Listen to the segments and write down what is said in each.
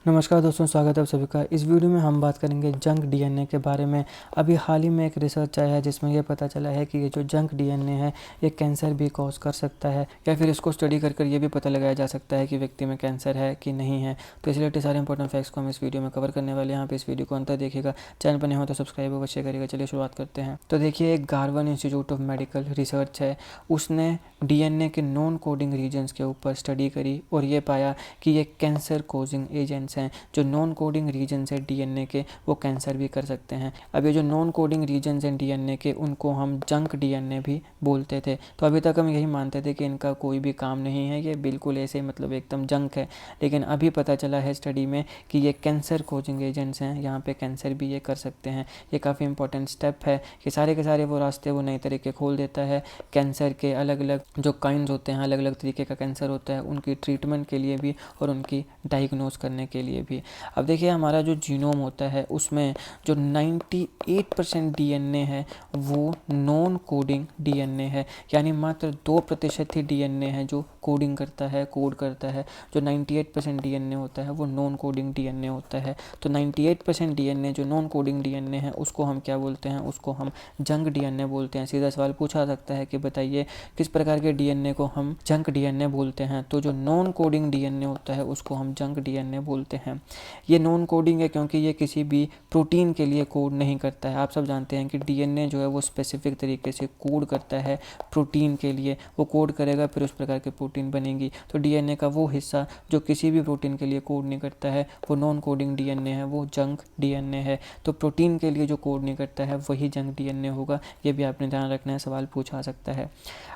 नमस्कार दोस्तों, स्वागत है आप सभी का। इस वीडियो में हम बात करेंगे जंक डीएनए के बारे में। अभी हाल ही में एक रिसर्च आया है जिसमें यह पता चला है कि ये जो जंक डीएनए है ये कैंसर भी कॉज कर सकता है, या फिर इसको स्टडी कर ये भी पता लगाया जा सकता है कि व्यक्ति में कैंसर है कि नहीं है। तो इसलिए सारे इंपॉर्टेंट फैक्ट्स को हम इस वीडियो में कवर करने वाले हैं। यहाँ पे इस वीडियो को अंत तक देखिएगा। चैनल पर नहीं हो तो सब्सक्राइब अवश्य करिएगा। चलिए शुरुआत करते हैं। तो देखिए, एक गार्वन इंस्टीट्यूट ऑफ मेडिकल रिसर्च है, उसने डीएनए के नॉन कोडिंग रीजन्स के ऊपर स्टडी करी और ये पाया कि ये कैंसर कोजिंग एजेंट्स हैं। जो नॉन कोडिंग रीजन्स है डीएनए के, वो कैंसर भी कर सकते हैं। अब ये जो नॉन कोडिंग रीजन्स हैं डीएनए के, उनको हम जंक डीएनए भी बोलते थे। तो अभी तक हम यही मानते थे कि इनका कोई भी काम नहीं है, ये बिल्कुल ऐसे मतलब एकदम जंक है। लेकिन अभी पता चला है स्टडी में कि ये कैंसर कोजिंग एजेंट्स हैं, यहाँ पे कैंसर भी ये कर सकते हैं। ये काफ़ी इंपॉर्टेंट स्टेप है कि सारे के सारे वो रास्ते वो नए तरीके खोल देता है। कैंसर के अलग अलग जो काइंड्स होते हैं, अलग अलग तरीके का कैंसर होता है, उनकी ट्रीटमेंट के लिए भी और उनकी डायग्नोज करने के लिए भी। अब देखिए, हमारा जो जीनोम होता है उसमें जो 98% डीएनए है वो नॉन कोडिंग डीएनए है, यानी मात्र 2% ही डीएनए है जो कोडिंग करता है, कोड करता है। जो 98% डीएनए होता है वो नॉन कोडिंग डीएनए होता है। तो 98% डीएनए जो नॉन कोडिंग डीएनए है उसको हम क्या बोलते हैं? उसको हम जंक डीएनए बोलते हैं। सीधा सवाल पूछा सकता है कि बताइए किस प्रकार के डीएनए को हम जंक डीएनए बोलते हैं? तो जो नॉन कोडिंग डीएनए होता है उसको हम जंक डीएनए बोलते हैं। ये नॉन कोडिंग है क्योंकि ये किसी भी प्रोटीन के लिए कोड नहीं करता है। आप सब जानते हैं कि डीएनए जो है वो स्पेसिफिक तरीके से कोड करता है प्रोटीन के लिए। वो कोड करेगा, फिर उस प्रकार की प्रोटीन बनेगी। तो डीएनए का वो हिस्सा जो किसी भी प्रोटीन के लिए कोड नहीं करता है वो नॉन कोडिंग डीएनए है, वो जंक डीएनए है। तो प्रोटीन के लिए जो कोड नहीं करता है वही जंक डीएनए होगा। ये भी आपने ध्यान रखना है, सवाल पूछा सकता है।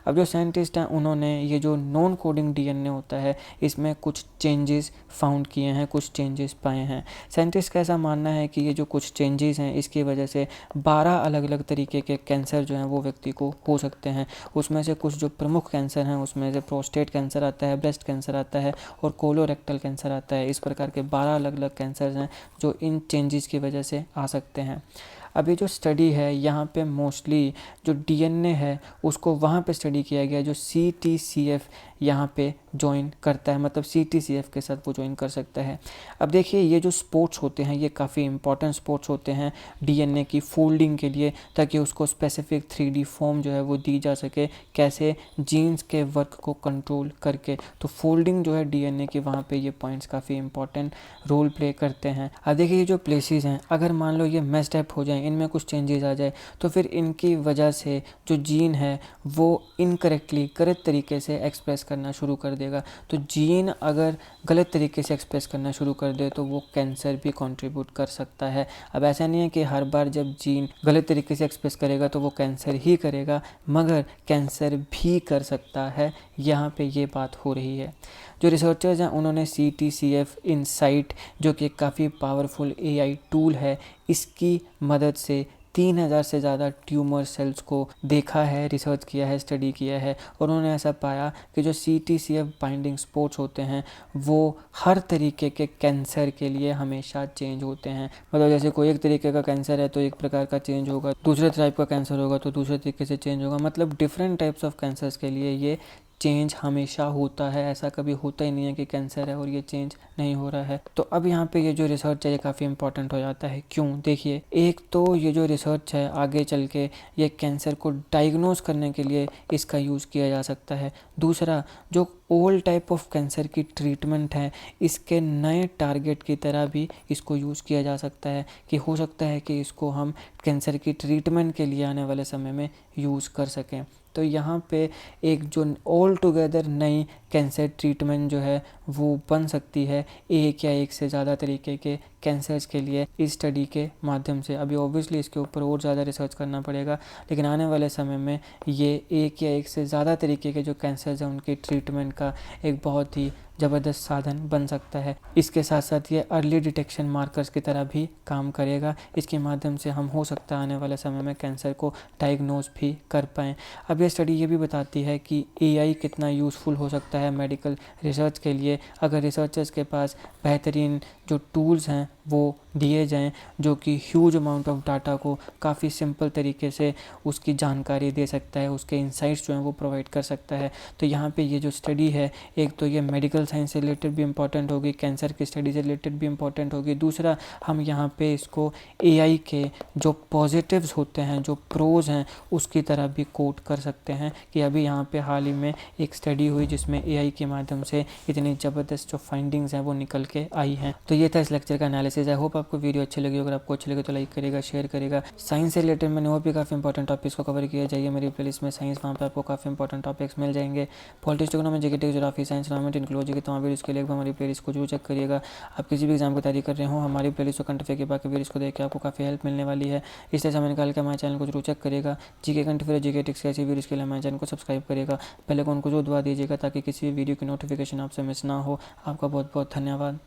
अब जो साइंटिस्ट हैं उन्होंने ये जो नॉन कोडिंग डीएनए होता है इसमें कुछ चेंजेस फाउंड किए हैं, कुछ चेंजेस पाए हैं। साइंटिस्ट का ऐसा मानना है कि ये जो कुछ चेंजेस हैं इसकी वजह से 12 अलग अलग तरीके के कैंसर जो हैं वो व्यक्ति को हो सकते हैं। उसमें से कुछ जो प्रमुख कैंसर हैं उसमें से प्रोस्टेट कैंसर आता है, ब्रेस्ट कैंसर आता है और कोलोरेक्टल कैंसर आता है। इस प्रकार के 12 अलग अलग कैंसर हैं जो इन चेंजेस की वजह से आ सकते हैं। अब ये जो स्टडी है यहाँ पे मोस्टली जो डीएनए है उसको वहाँ पे स्टडी किया गया जो सीटीसीएफ यहाँ पे ज्वाइन करता है, मतलब सीटीसीएफ के साथ वो ज्वाइन कर सकता है। अब देखिए, ये जो स्पोर्ट्स होते हैं ये काफ़ी इंपॉर्टेंट स्पोर्ट्स होते हैं डीएनए की फोल्डिंग के लिए, ताकि उसको स्पेसिफिक 3D फॉर्म जो है वो दी जा सके, कैसे जीन्स के वर्क को कंट्रोल करके। तो फोल्डिंग जो है डीएनए की, वहाँ पे ये पॉइंट्स काफ़ी इंपॉर्टेंट रोल प्ले करते हैं। अब देखिए, ये जो प्लेसेस हैं अगर मान लो ये मेस्ड अप हो जाए, इनमें कुछ चेंजेस आ जाए, तो फिर इनकी वजह से जो जीन है वो इनकरेक्टली गलत तरीके से एक्सप्रेस करना शुरू कर देगा। तो जीन अगर गलत तरीके से एक्सप्रेस करना शुरू कर दे तो वो कैंसर भी कंट्रीब्यूट कर सकता है। अब ऐसा नहीं है कि हर बार जब जीन गलत तरीके से एक्सप्रेस करेगा तो वो कैंसर ही करेगा, मगर कैंसर भी कर सकता है। यहाँ पे ये बात हो रही है। जो रिसर्चर्स हैं उन्होंने CTCF इनसाइट, जो कि काफ़ी पावरफुल AI टूल है, इसकी मदद से 3000 से ज़्यादा ट्यूमर सेल्स को देखा है, रिसर्च किया है, स्टडी किया है। और उन्होंने ऐसा पाया कि जो CTCF बाइंडिंग स्पोर्ट्स होते हैं वो हर तरीके के कैंसर के लिए हमेशा चेंज होते हैं। मतलब जैसे कोई एक तरीके का कैंसर है तो एक प्रकार का चेंज होगा, दूसरे टाइप का कैंसर होगा तो दूसरे तरीके से चेंज होगा। मतलब डिफरेंट टाइप्स ऑफ कैंसर्स के लिए ये चेंज हमेशा होता है। ऐसा कभी होता ही नहीं है कि कैंसर है और ये चेंज नहीं हो रहा है। तो अब यहाँ पे ये जो रिसर्च है ये काफ़ी इंपॉर्टेंट हो जाता है। क्यों? देखिए, एक तो ये जो रिसर्च है आगे चल के ये कैंसर को डायग्नोज करने के लिए इसका यूज़ किया जा सकता है। दूसरा, जो ओल्ड टाइप ऑफ कैंसर की ट्रीटमेंट है इसके नए टारगेट की तरह भी इसको यूज़ किया जा सकता है, कि हो सकता है कि इसको हम कैंसर की ट्रीटमेंट के लिए आने वाले समय में यूज़ कर सकें। तो यहाँ पे एक जो ऑल टुगेदर नई कैंसर ट्रीटमेंट जो है वो बन सकती है एक या एक से ज़्यादा तरीके के कैंसर्स के लिए इस स्टडी के माध्यम से। अभी ऑब्वियसली इसके ऊपर और ज़्यादा रिसर्च करना पड़ेगा, लेकिन आने वाले समय में ये एक या एक से ज़्यादा तरीके के जो कैंसर्स हैं उनकी ट्रीटमेंट का एक बहुत ही ज़बरदस्त साधन बन सकता है। इसके साथ साथ ये अर्ली डिटेक्शन मार्कर्स की तरह भी काम करेगा। इसके माध्यम से हम हो सकता है आने वाले समय में कैंसर को डायग्नोज भी कर पाएँ। अब ये स्टडी ये भी बताती है कि AI कितना यूज़फुल हो सकता है मेडिकल रिसर्च के लिए। अगर रिसर्चर्स के पास बेहतरीन जो टूल्स हैं वो दिए जाएं जो कि ह्यूज अमाउंट ऑफ डाटा को काफ़ी सिंपल तरीके से उसकी जानकारी दे सकता है, उसके इंसाइट्स जो हैं वो प्रोवाइड कर सकता है। तो यहाँ पे ये जो स्टडी है, एक तो ये मेडिकल साइंस से रिलेटेड भी इम्पॉर्टेंट होगी, कैंसर की स्टडी से रिलेटेड भी इम्पॉर्टेंट होगी। दूसरा, हम यहाँ पे इसको एआई के जो पॉजिटिव्स होते हैं, जो प्रोज हैं, उसकी तरह भी कोट कर सकते हैं कि अभी यहाँ पे हाल ही में एक स्टडी हुई जिसमें एआई के माध्यम से इतनी ज़बरदस्त जो फाइंडिंग्स हैं वो निकल के आई हैं। तो ये था इस लेक्चर का एनालिसिस। आई होप आपको वीडियो अच्छी लगी। अगर आपको अच्छी लगे तो लाइक करेगा, शेयर करेगा। साइंस से रिलेटेड मैंने और भी काफ़ी इंपॉर्टेंट टॉपिक्स को कवर किया, जाइए मेरी प्लेलिस्ट में साइंस, वहाँ पे आपको काफ़ी इंपॉर्टेंट टॉपिक्स मिल जाएंगे। Politics, economy, GK, geography, science, environment, ecology के तमाम वीडियोस के लिए हमारी प्लेलिस्ट को जरूर चेक करिएगा। आप किसी भी एग्जाम की तैयारी कर रहे हो, हमारी प्लेलिस्ट को कंट्री के बाकी वीडियोस को देख के आपको काफ़ी हेल्प मिलने वाली है। इसलिए समय निकाल के हमारे चैनल को जरूर चेक करिएगा। जीके कंट्री, जीके टिक्स के ऐसी वीडियोस के लिए हमारे चैनल को सब्सक्राइब करिएगा। पहले को उनको जो दबा दीजिएगा ताकि किसी भी वीडियो की नोटिफिकेशन आपसे मिस ना हो। आपका बहुत बहुत धन्यवाद।